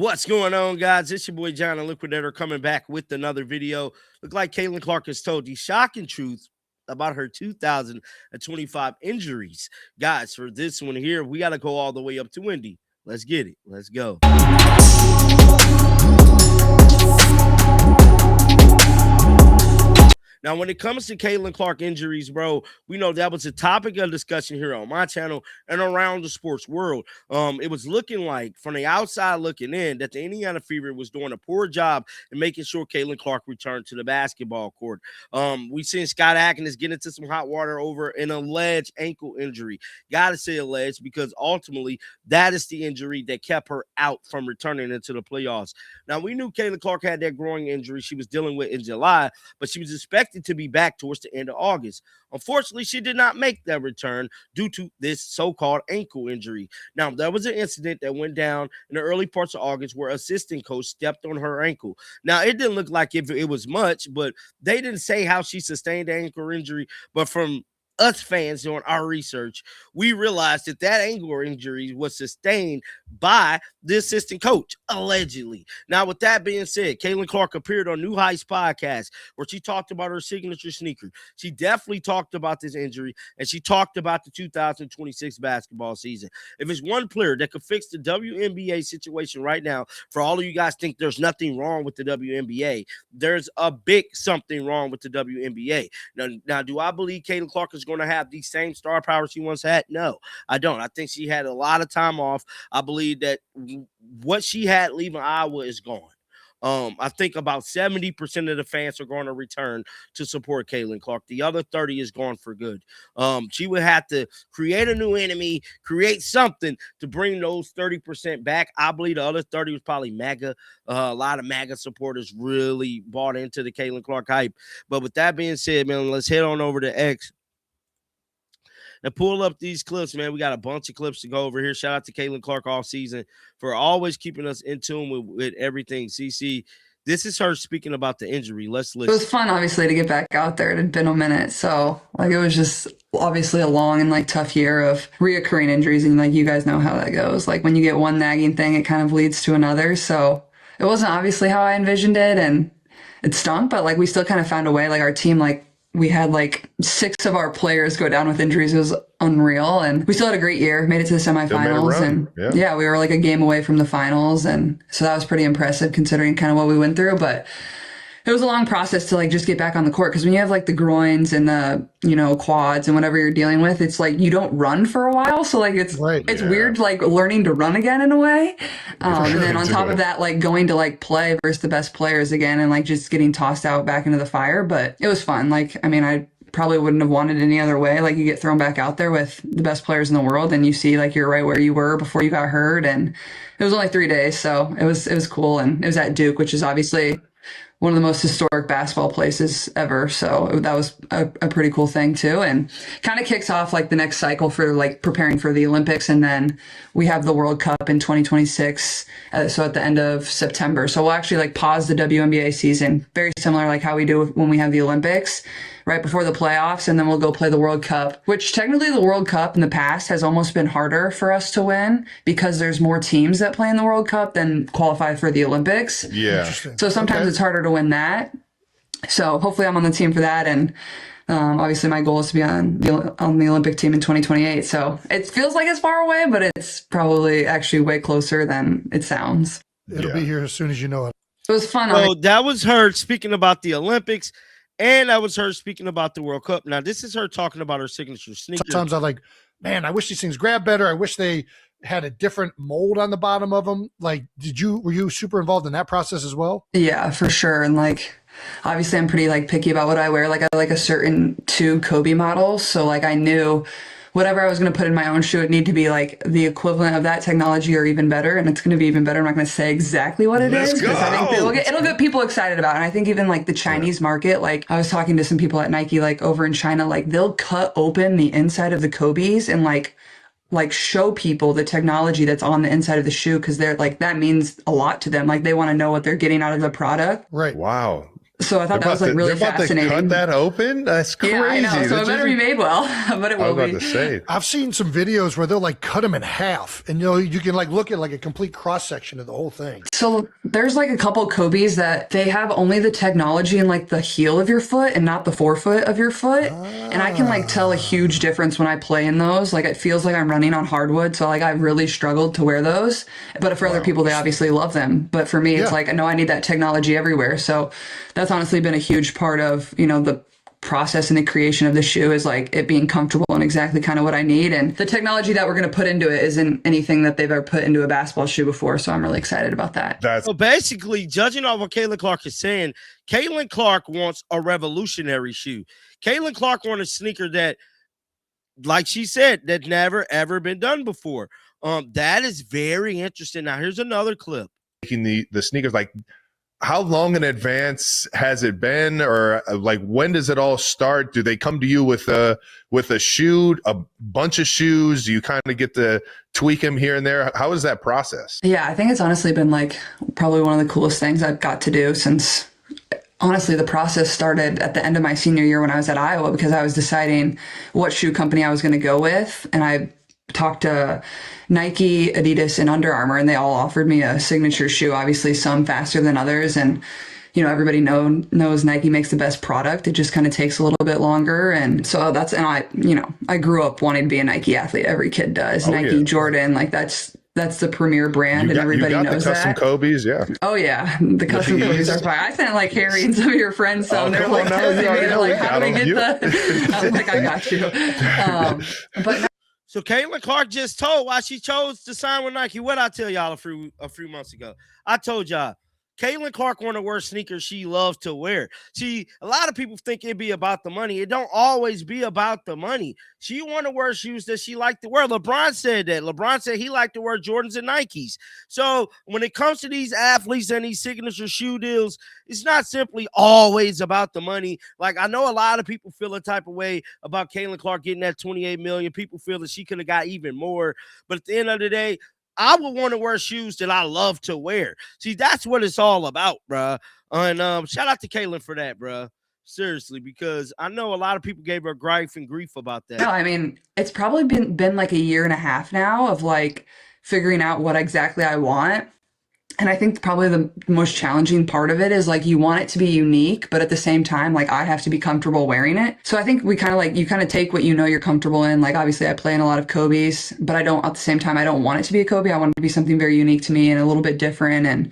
What's going on, guys? It's your boy John the Liquidator coming back with another video. Look like Caitlin Clark has told the shocking truth about her 2025 injuries. Guys, for this one here, we got to go all the way up to Wendy. Let's get it. Let's go. Now, when it comes to Caitlin Clark injuries, bro, we know that was a topic of discussion here on my channel and around the sports world. It was looking like, from the outside looking in, that the Indiana Fever was doing a poor job in making sure Caitlin Clark returned to the basketball court. We seen Scott Atkins get into some hot water over an alleged ankle injury. Gotta say alleged because ultimately that is the injury that kept her out from returning into the playoffs. Now, we knew Caitlin Clark had that growing injury she was dealing with in July, but she was expected to be back towards the end of August. Unfortunately, she did not make that return due to this so-called ankle injury. Now, there was an incident that went down in the early parts of August where assistant coach stepped on her ankle. Now, it didn't look like it was much, but they didn't say how she sustained the ankle injury. But from us fans doing our research, we realized that that ankle injury was sustained by the assistant coach, allegedly. Now, with that being said, Caitlin Clark appeared on New Heights podcast where she talked about her signature sneaker. She definitely talked about this injury, and she talked about the 2026 basketball season. If it's one player that could fix the WNBA situation right now, for all of you guys think there's nothing wrong with the WNBA, there's a big something wrong with the WNBA. Now, do I believe Caitlin Clark is going to have the same star power she once had? No, I don't. I think she had a lot of time off. I believe that what she had leaving Iowa is gone. I think about 70% of the fans are going to return to support Caitlin Clark. The other 30 is gone for good. She would have to create a new enemy, create something to bring those 30% back. I believe the other 30 was probably MAGA. A lot of MAGA supporters really bought into the Caitlin Clark hype. But with that being said, man, let's head on over to X. Now, pull up these clips, man. We got a bunch of clips to go over here. Shout out to Caitlin Clark all season for always keeping us in tune with everything. CC, this is her speaking about the injury. Let's listen. It was fun, obviously, to get back out there. It had been a minute. So, it was just obviously a long and, tough year of reoccurring injuries. And, you guys know how that goes. When you get one nagging thing, it kind of leads to another. So, it wasn't obviously how I envisioned it. And it stunk, but, we still kind of found a way. Our team, we had 6 of our players go down with injuries. It was unreal. And we still had a great year, made it to the semifinals. And yeah, we were a game away from the finals. And so that was pretty impressive considering kind of what we went through. But it was a long process to just get back on the court. Cause when you have the groins and the, quads and whatever you're dealing with, it's you don't run for a while. So it's weird, learning to run again in a way. And then on top of that, going to play versus the best players again and just getting tossed out back into the fire. But it was fun. I probably wouldn't have wanted any other way. You get thrown back out there with the best players in the world and you see you're right where you were before you got hurt. And it was only 3 days. So it was cool. And it was at Duke, which is obviously one of the most historic basketball places ever. So that was a pretty cool thing too. And kind of kicks off the next cycle for preparing for the Olympics. And then we have the World Cup in 2026. So at the end of September. So we'll actually pause the WNBA season, very similar how we do when we have the Olympics right before the playoffs. And then we'll go play the World Cup, which technically the World Cup in the past has almost been harder for us to win because there's more teams that play in the World Cup than qualify for the Olympics. Yeah. So sometimes it's harder to win that. So hopefully I'm on the team for that. And obviously my goal is to be on the Olympic team in 2028. So it feels like it's far away, but it's probably actually way closer than it sounds. It'll be here as soon as you know it. It was fun. So that was her speaking about the Olympics. And that was her speaking about the World Cup. Now, this is her talking about her signature sneaker. Sometimes I'm man, I wish these things grab better. I wish they had a different mold on the bottom of them. Were you super involved in that process as well? Yeah, for sure. And obviously I'm pretty picky about what I wear. I like a certain 2 Kobe models. So I knew whatever I was going to put in my own shoe, it need to be the equivalent of that technology or even better. And it's going to be even better. I'm not going to say exactly what it is because I think it'll get people excited about it. And I think even the Chinese market, I was talking to some people at Nike, over in China, they'll cut open the inside of the Kobe's and show people the technology that's on the inside of the shoe. Cause they're that means a lot to them. They want to know what they're getting out of the product. Right. Wow. So I thought that was like really they're about fascinating. to cut that open? That's crazy. Yeah, I know. So That's it better be made well, but it I will was be. about to say. I've seen some videos where they'll like cut them in half, and you can like look at like a complete cross section of the whole thing. So there's like a couple Kobe's that they have only the technology in like the heel of your foot and not the forefoot of your foot. And I can like tell a huge difference when I play in those. Like it feels like I'm running on hardwood. So like I've really struggled to wear those. But for other people, they obviously love them. But for me, it's like, no, I need that technology everywhere. So that's honestly been a huge part of, the process and the creation of the shoe is like it being comfortable and exactly kind of what I need. And the technology that we're going to put into it isn't anything that they've ever put into a basketball shoe before. So I'm really excited about that. So basically, judging off what Caitlin Clark is saying, Caitlin Clark wants a revolutionary shoe. Caitlin Clark wants a sneaker that, like she said, that never ever been done before. That is very interesting. Now, here's another clip. Making the sneakers, like, how long in advance has it been, or like when does it all start? Do they come to you with a shoe, a bunch of shoes? Do you kind of get to tweak them here and there? How is that process? Yeah, I think it's honestly been like probably one of the coolest things I've got to do since. Honestly, the process started at the end of my senior year when I was at Iowa, because I was deciding what shoe company I was going to go with, and I talked to Nike, Adidas, and Under Armour, and they all offered me a signature shoe, obviously some faster than others. And, everybody knows Nike makes the best product. It just kind of takes a little bit longer. And so I grew up wanting to be a Nike athlete. Every kid does. Nike, yeah. Jordan, like that's the premier brand, and everybody knows the custom that. Kobe's, yeah. Oh yeah, the custom Kobe's are fine. I sent like Harry and some of your friends some. They're like, how do we get the? I was like, I got you. But. So Caitlin Clark just told why she chose to sign with Nike. What I tell y'all a few months ago? I told y'all Caitlin Clark want to wear sneakers she loves to wear. See, a lot of people think it'd be about the money. It don't always be about the money. She want to wear shoes that she liked to wear. LeBron said that. LeBron said he liked to wear Jordans and Nikes. So when it comes to these athletes and these signature shoe deals, it's not simply always about the money. Like, I know a lot of people feel a type of way about Caitlin Clark getting that $28 million. People feel that she could have got even more. But at the end of the day, I would want to wear shoes that I love to wear. See, that's what it's all about, bruh. And shout out to Caitlin for that, bruh. Seriously, because I know a lot of people gave her grief about that. No, I mean, it's probably been like a year and a half now of like figuring out what exactly I want. And I think probably the most challenging part of it is like you want it to be unique, but at the same time, like I have to be comfortable wearing it. So I think you kind of take what you're comfortable in. Like obviously I play in a lot of Kobe's, but at the same time, I don't want it to be a Kobe. I want it to be something very unique to me and a little bit different. And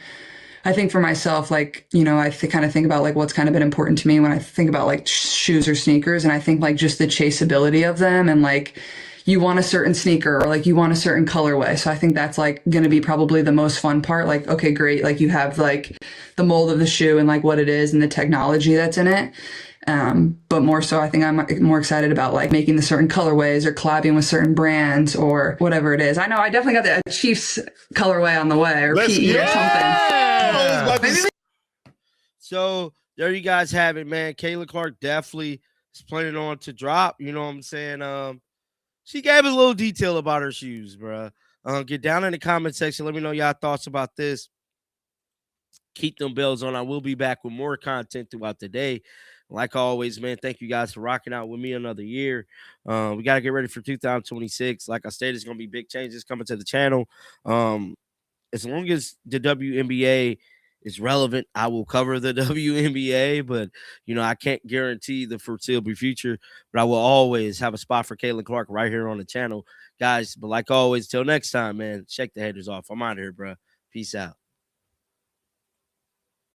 I think for myself, like, I kind of think about like what's kind of been important to me when I think about like shoes or sneakers. And I think like just the chaseability of them, and like, you want a certain sneaker or like you want a certain colorway. So I think that's like going to be probably the most fun part. Like, okay, great. Like you have like the mold of the shoe and like what it is and the technology that's in it. But more so, I think I'm more excited about like making the certain colorways or collabing with certain brands or whatever it is. I know I definitely got the Chiefs colorway on the way, or PE or something. So there you guys have it, man. Caitlin Clark definitely is planning on to drop. You know what I'm saying? She gave a little detail about her shoes, bro. Get down in the comment section. Let me know y'all thoughts about this. Keep them bells on. I will be back with more content throughout the day. Like always, man, thank you guys for rocking out with me another year. We got to get ready for 2026. Like I said, it's going to be big changes coming to the channel. As long as the WNBA is relevant, I will cover the WNBA, but I can't guarantee the foreseeable future, but I will always have a spot for Caitlin Clark right here on the channel, guys. But like always, till next time, man, shake the haters off. I'm out of here, bro. Peace out.